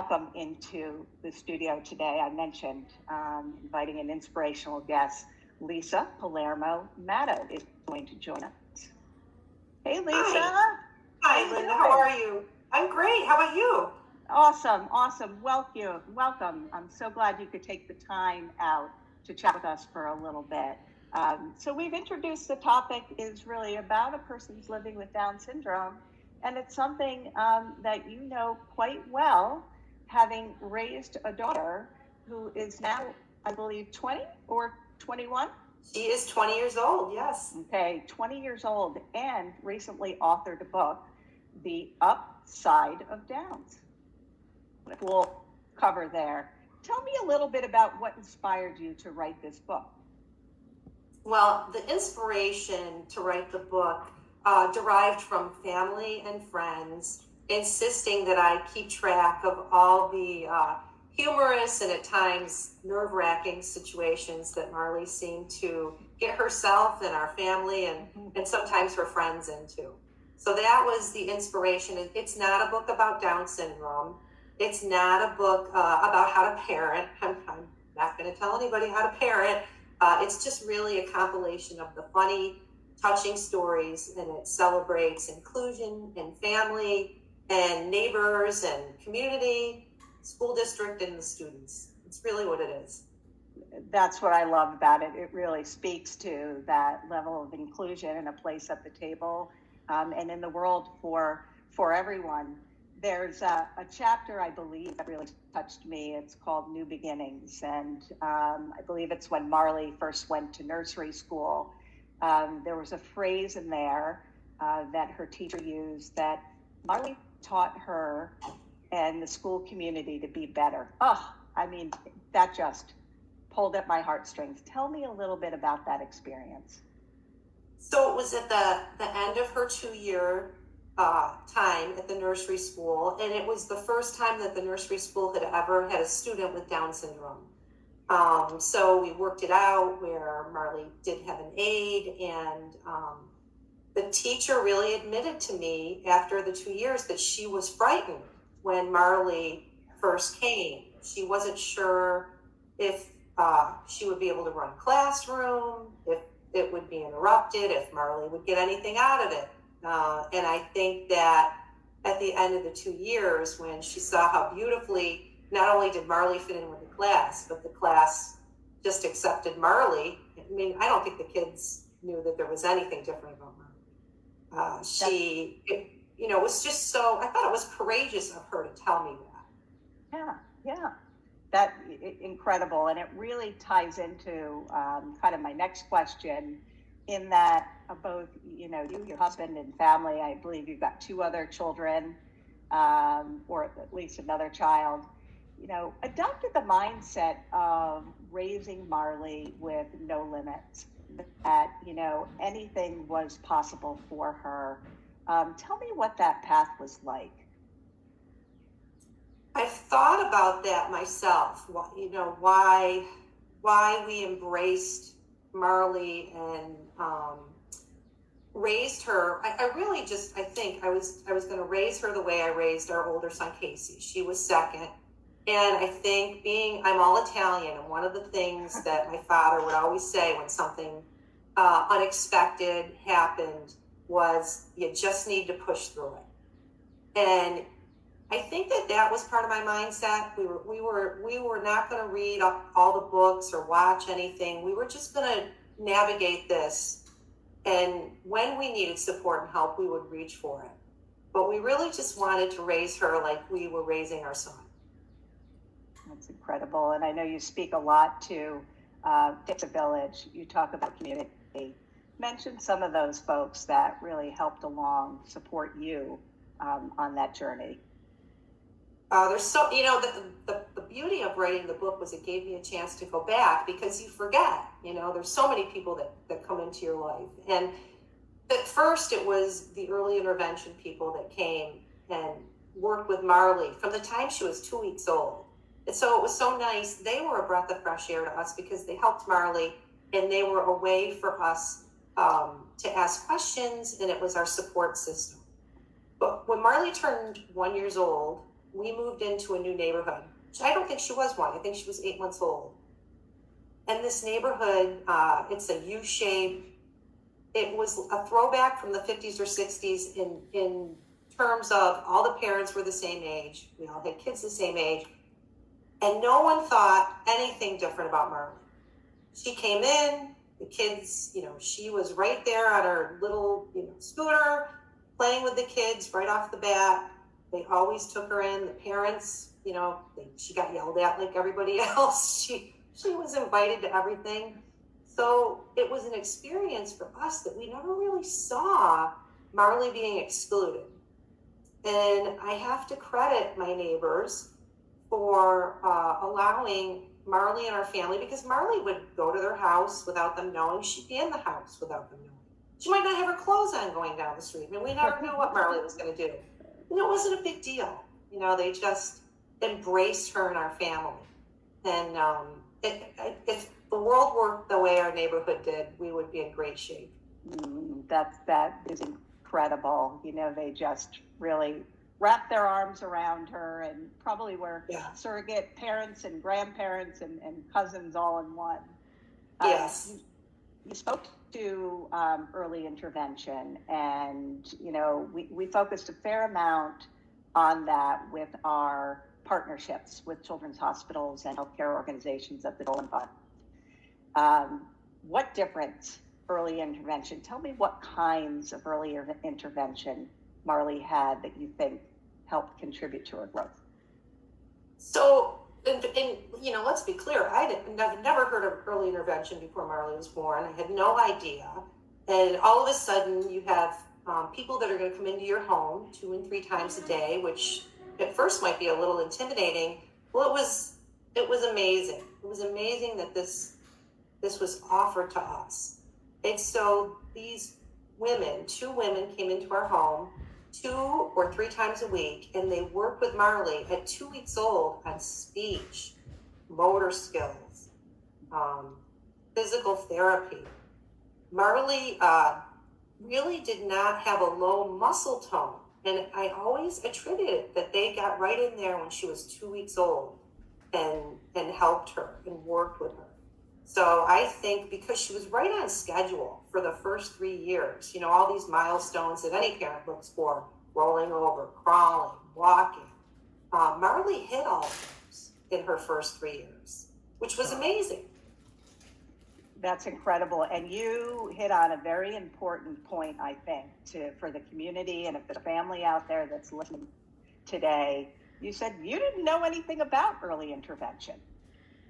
welcome into the studio today. I mentioned inviting an inspirational guest. Lisa Palermo Matto is going to join us. Hey, Lisa. Hi. Hi, Linda. How are you? I'm great. How about you? Awesome. Welcome. I'm so glad you could take the time out to chat with us for a little bit. So we've introduced the topic is really about a person who's living with Down syndrome, and it's something that you know quite well, having raised a daughter who is now, I believe, 20 or 21? She is 20 years old, yes. Okay, 20 years old, and recently authored a book, The Upside of Downs. We'll cover there. Tell me a little bit about what inspired you to write this book. Well, the inspiration to write the book derived from family and friends insisting that I keep track of all the humorous and at times nerve-wracking situations that Marley seemed to get herself and our family and sometimes her friends into. So that was the inspiration. It's not a book about Down syndrome. It's not a book about how to parent. I'm not going to tell anybody how to parent. It's just really a compilation of the funny, touching stories, and it celebrates inclusion and family and neighbors and community, school district, and the students. It's really what it is. That's what I love about it. It really speaks to that level of inclusion and a place at the table and in the world for everyone. There's a chapter, I believe, that really touched me. It's called New Beginnings. And I believe it's when Marley first went to nursery school. There was a phrase in there that her teacher used that Marley taught her and the school community to be better. Oh, I mean, that just pulled at my heartstrings. Tell me a little bit about that experience. So it was at the end of her 2-year time at the nursery school, and it was the first time that the nursery school had ever had a student with Down syndrome. So we worked it out where Marley did have an aide, and the teacher really admitted to me after the 2 years that she was frightened when Marley first came. She wasn't sure if she would be able to run a classroom, if it would be interrupted, if Marley would get anything out of it. And I think that at the end of the 2 years, when she saw how beautifully, not only did Marley fit in with the class, but the class just accepted Marley. I mean, I don't think the kids knew that there was anything different about Marley. It was just so, I thought it was courageous of her to tell me that. Yeah. That incredible. And it really ties into kind of my next question, in that both, you, your husband and family, I believe you've got 2 other children, or at least another child, adopted the mindset of raising Marley with no limits, that, anything was possible for her. Tell me what that path was like. I've thought about that myself, why we embraced Marley and raised her. I think I was going to raise her the way I raised our older son, Casey. She was second. And I think I'm all Italian, and one of the things that my father would always say when something unexpected happened was, you just need to push through it. And I think that was part of my mindset. We were not going to read all the books or watch anything. We were just going to navigate this. And when we needed support and help, we would reach for it. But we really just wanted to raise her like we were raising our son. That's incredible. And I know you speak a lot to It's a Village. You talk about community. Mention some of those folks that really helped support you on that journey. There's so, the beauty of writing the book was it gave me a chance to go back, because you forget, there's so many people that come into your life. And at first it was the early intervention people that came and worked with Marley from the time she was 2 weeks old. And so it was so nice. They were a breath of fresh air to us because they helped Marley, and they were a way for us to ask questions, and it was our support system. But when Marley turned 1 year old, we moved into a new neighborhood. I don't think she was one. I think she was 8 months old. And this neighborhood, it's a U-shape. It was a throwback from the 50s or 60s in terms of all the parents were the same age. We all had kids the same age. And no one thought anything different about Marley. She came in, the kids, she was right there on her little, scooter, playing with the kids right off the bat. They always took her in. The parents, she got yelled at like everybody else. She was invited to everything. So it was an experience for us that we never really saw Marley being excluded. And I have to credit my neighbors for allowing Marley and our family, because Marley would go to their house without them knowing. She'd be in the house without them knowing. She might not have her clothes on going down the street. I mean, we never knew what Marley was going to do. And it wasn't a big deal. They just embraced her and our family. And if the world worked the way our neighborhood did, we would be in great shape. That is incredible. They just really wrapped their arms around her and probably were surrogate parents and grandparents and cousins all in one. Yes. You spoke to early intervention, and we focused a fair amount on that with our partnerships with children's hospitals and healthcare organizations at the Dolan Fund. What difference early intervention? Tell me what kinds of early intervention Marley had that you think helped contribute to her growth. So, and let's be clear, I've never heard of early intervention before Marley was born. I had no idea. And all of a sudden you have people that are going to come into your home 2 and 3 times a day, which at first might be a little intimidating. Well, it was amazing. It was amazing that this was offered to us. And so these women, 2 women came into our home 2 or 3 times a week, and they worked with Marley at 2 weeks old on speech, motor skills, physical therapy. Marley really did not have a low muscle tone, and I always attributed that they got right in there when she was 2 weeks old and helped her and worked with her. So I think because she was right on schedule for the first 3 years, all these milestones that any parent looks for, rolling over, crawling, walking, Marley hit all of those in her first 3 years, which was amazing. That's incredible. And you hit on a very important point, I think, for the community and if there's a family out there that's listening today. You said you didn't know anything about early intervention.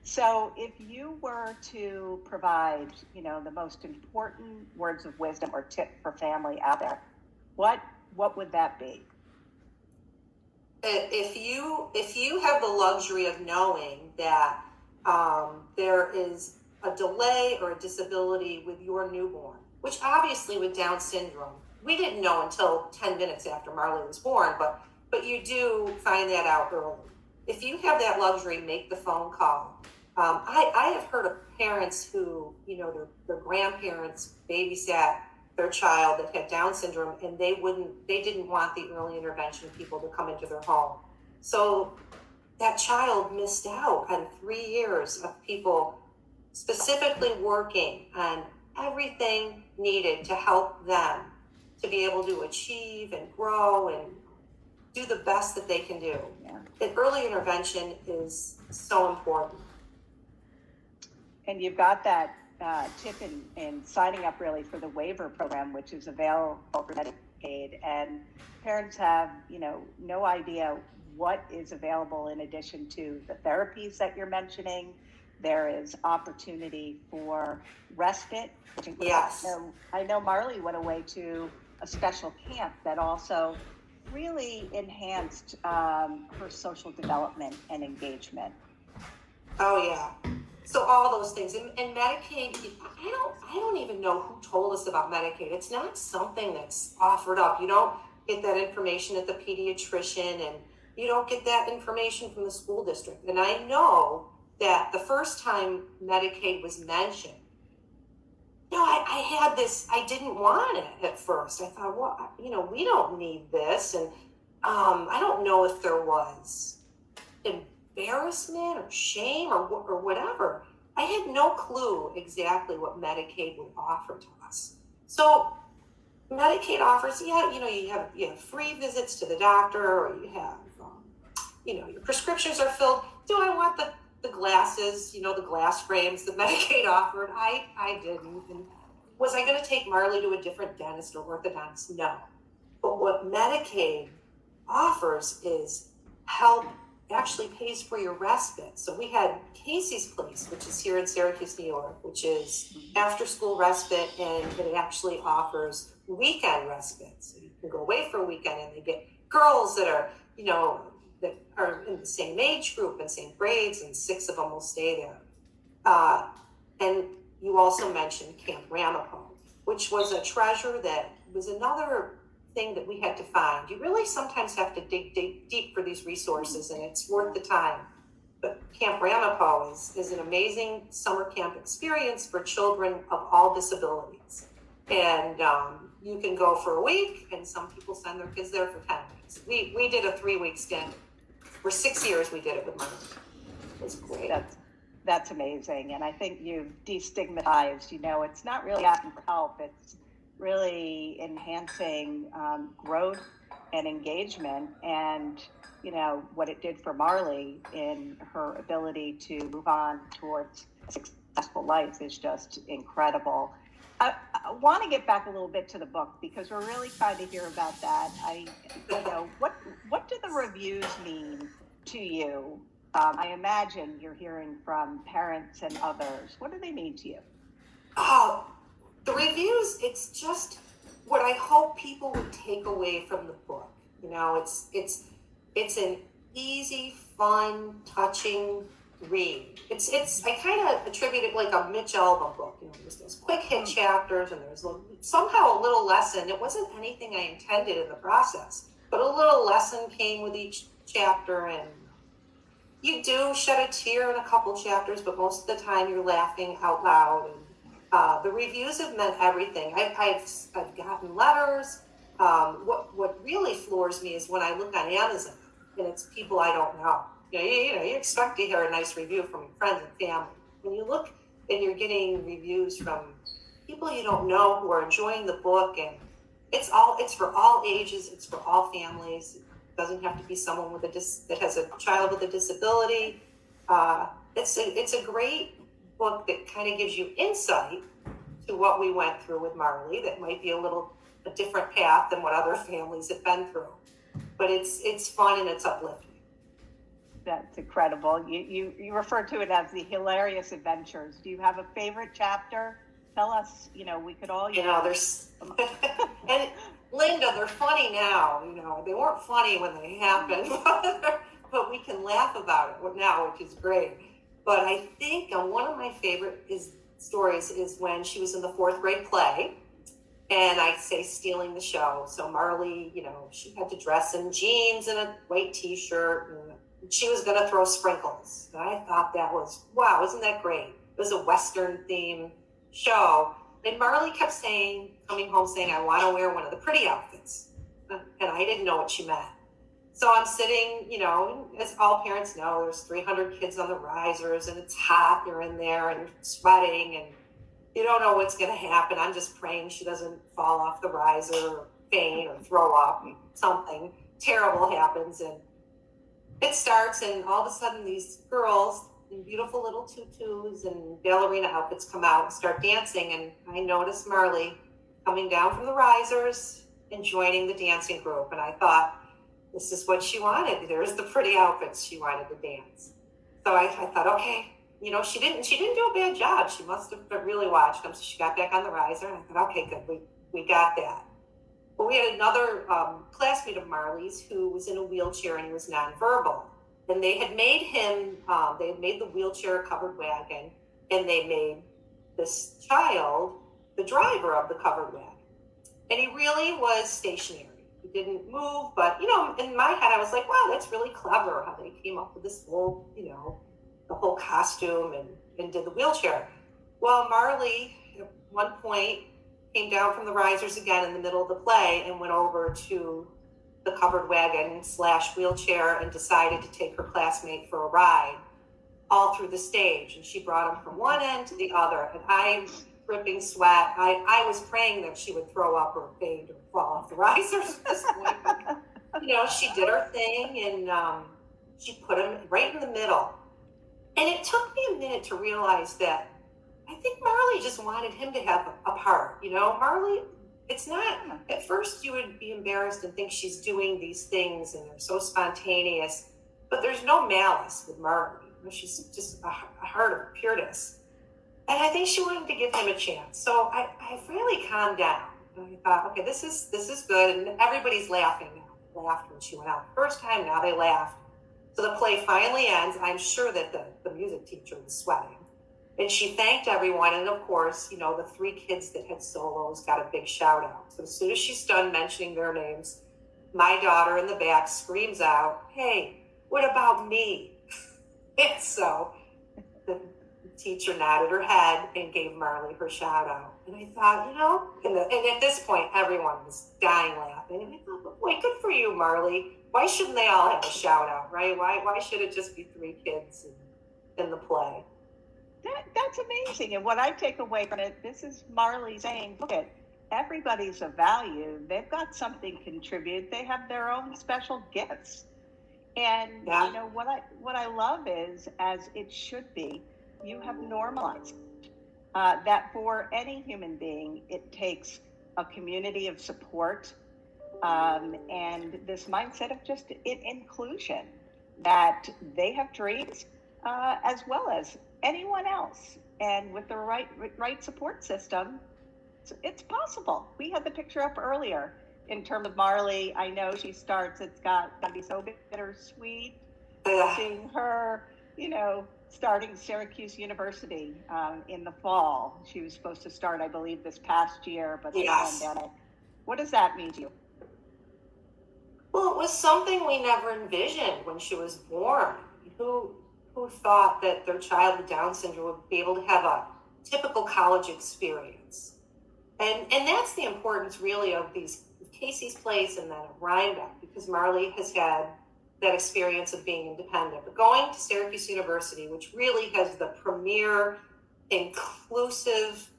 So if you were to provide, the most important words of wisdom or tip for family out there, what would that be? If you have the luxury of knowing that there is a delay or a disability with your newborn, which obviously with Down syndrome, we didn't know until 10 minutes after Marley was born, but you do find that out early. If you have that luxury, make the phone call. I have heard of parents who, their grandparents babysat their child that had Down syndrome, and they didn't want the early intervention people to come into their home. So that child missed out on 3 years of people specifically working on everything needed to help them to be able to achieve and grow and do the best that they can do. Yeah. And early intervention is so important. And you've got that tip in signing up really for the waiver program, which is available for Medicaid. And parents have, no idea what is available in addition to the therapies that you're mentioning. There is opportunity for respite. Yes. I know Marley went away to a special camp that also really enhanced her social development and engagement. Oh yeah. So all those things, and Medicaid, I don't even know who told us about Medicaid. It's not something that's offered up. You don't get that information at the pediatrician, and you don't get that information from the school district. And I know that the first time Medicaid was mentioned, I had this, I didn't want it at first. I thought, well, we don't need this. And I don't know if there was embarrassment or shame or whatever. I had no clue exactly what Medicaid would offer to us. So Medicaid offers, yeah, you have free visits to the doctor, or you have, your prescriptions are filled. Do I want the glasses, the glass frames that Medicaid offered? I didn't. And was I going to take Marley to a different dentist or orthodontist? No. But what Medicaid offers is help, actually pays for your respite. So we had Casey's Place, which is here in Syracuse, New York, which is after school respite, and it actually offers weekend respite. So you can go away for a weekend, and they get girls that are, that are in the same age group and same grades, and 6 of them will stay there. And you also mentioned Camp Ramapo, which was a treasure that was another thing that we had to find. You really sometimes have to dig deep for these resources, and it's worth the time. But Camp Ramapo is an amazing summer camp experience for children of all disabilities. And you can go for a week, and some people send their kids there for 10 weeks. We did a 3-week stint. For 6 years we did it with Marley. It was great. That's amazing. And I think you've destigmatized, it's not really asking for help. It's really enhancing growth and engagement. And, what it did for Marley in her ability to move on towards a successful life is just incredible. I want to get back a little bit to the book, because we're really trying to hear about that. What do the reviews mean to you? I imagine you're hearing from parents and others. What do they mean to you? Oh, the reviews, it's just what I hope people would take away from the book. It's an easy, fun, touching read. I kind of attribute it like a Mitch Albom book. There's those quick hit chapters, and there's somehow a little lesson. It wasn't anything I intended in the process, but a little lesson came with each chapter, and you do shed a tear in a couple chapters, but most of the time you're laughing out loud. And the reviews have meant everything. I've gotten letters. What really floors me is when I look on Amazon, and it's people I don't know. You expect to hear a nice review from your friends and family. When you look and you're getting reviews from people you don't know who are enjoying the book, and it's for all ages, it's for all families. It doesn't have to be someone that has a child with a disability. It's a great book that kind of gives you insight to what we went through with Marley. That might be a different path than what other families have been through, but it's fun and it's uplifting. That's incredible. You refer to it as the hilarious adventures. Do you have a favorite chapter? Tell us, we could all, there's, and Linda, they're funny now, they weren't funny when they happened, but we can laugh about it now, which is great. But I think one of my favorite stories is when she was in the 4th grade play, and I say stealing the show. So Marley, she had to dress in jeans and a white t-shirt, and she was going to throw sprinkles. And I thought that was, wow, isn't that great? It was a Western themed show. And Marley kept coming home saying, I want to wear one of the pretty outfits. And I didn't know what she meant. So I'm sitting, as all parents know, there's 300 kids on the risers, and it's hot. You're in there and you're sweating, and you don't know what's going to happen. I'm just praying she doesn't fall off the riser or faint or throw up. Something terrible happens, and it starts, and all of a sudden these girls in beautiful little tutus and ballerina outfits come out and start dancing, and I noticed Marley coming down from the risers and joining the dancing group, and I thought, this is what she wanted. There's the pretty outfits. She wanted to dance. So I thought, okay, she didn't do a bad job. She must have really watched them. So she got back on the riser, and I thought, okay, good, we got that. But we had another classmate of Marley's who was in a wheelchair, and he was nonverbal. And they had made him, they had made the wheelchair a covered wagon, and they made this child the driver of the covered wagon. And he really was stationary. He didn't move, but, in my head, I was like, wow, that's really clever how they came up with this whole, the whole costume and did the wheelchair. Well, Marley, at one point, came down from the risers again in the middle of the play and went over to the covered wagon / wheelchair and decided to take her classmate for a ride all through the stage. And she brought him from one end to the other. And I'm dripping sweat. I was praying that she would throw up or faint or fall off the risers at this point. But, she did her thing, and she put him right in the middle. And it took me a minute to realize that I think Marley just wanted him to have a part. Marley, it's not, at first you would be embarrassed and think she's doing these things and they're so spontaneous, but there's no malice with Marley. She's just a heart of pureness. And I think she wanted to give him a chance. So I finally calmed down. And I thought, okay, this is good. And everybody's laughing now. They laughed when she went out the first time. Now they laughed. So the play finally ends. I'm sure that the music teacher was sweating. And she thanked everyone. And of course, the 3 kids that had solos got a big shout out. So as soon as she's done mentioning their names, my daughter in the back screams out, "Hey, what about me?" And so the teacher nodded her head and gave Marley her shout out. And I thought, and at this point, everyone was dying laughing. And I thought, boy, good for you, Marley. Why shouldn't they all have a shout out, right? Why should it just be 3 kids in the play? That's amazing. And what I take away from it, this is Marley saying, look, everybody's of value. They've got something to contribute. They have their own special gifts. And what I love is, as it should be, you have normalized that for any human being, it takes a community of support and this mindset of just inclusion, that they have dreams as well as anyone else, and with the right support system, it's possible. We had the picture up earlier. In terms of Marley, I know she starts, it's got to be so bittersweet seeing her, starting Syracuse University in the fall. She was supposed to start, I believe, this past year, but the pandemic. What does that mean to you? Well, it was something we never envisioned when she was born. Who thought that their child with Down syndrome would be able to have a typical college experience? And that's the importance, really, of these Casey's Place and then of Rhinebeck, because Marley has had that experience of being independent. But going to Syracuse University, which really has the premier inclusive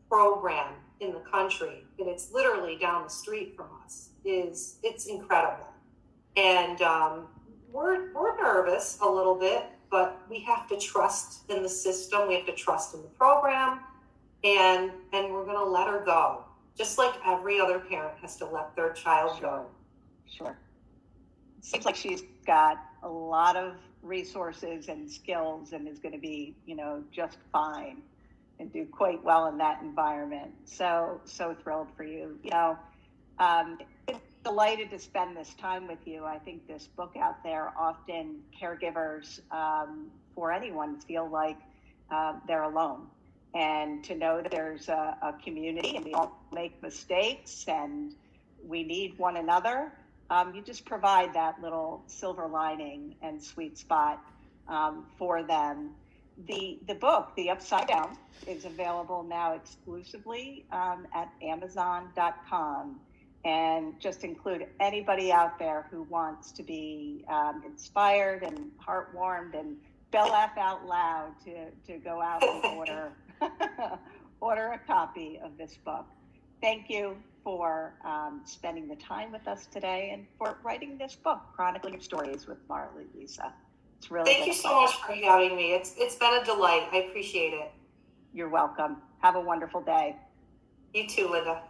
program in the country, and it's literally down the street from us, it's incredible. And we're nervous a little bit, but we have to trust in the system. We have to trust in the program, and we're going to let her go. Just like every other parent has to let their child go. Sure. It seems like she's got a lot of resources and skills and is going to be, just fine and do quite well in that environment. So thrilled for you. I'm delighted to spend this time with you. I think this book out there, often caregivers for anyone feel like they're alone. And to know that there's a community and we all make mistakes and we need one another, you just provide that little silver lining and sweet spot for them. The book, The Upside Down, is available now exclusively at Amazon.com. And just include anybody out there who wants to be inspired and heartwarmed and laugh out loud to go out and order a copy of this book. Thank you for spending the time with us today and for writing this book, chronicling your stories with Marley, Lisa. It's really Thank you so much for having me. It's been a delight. I appreciate it. You're welcome. Have a wonderful day. You too, Linda.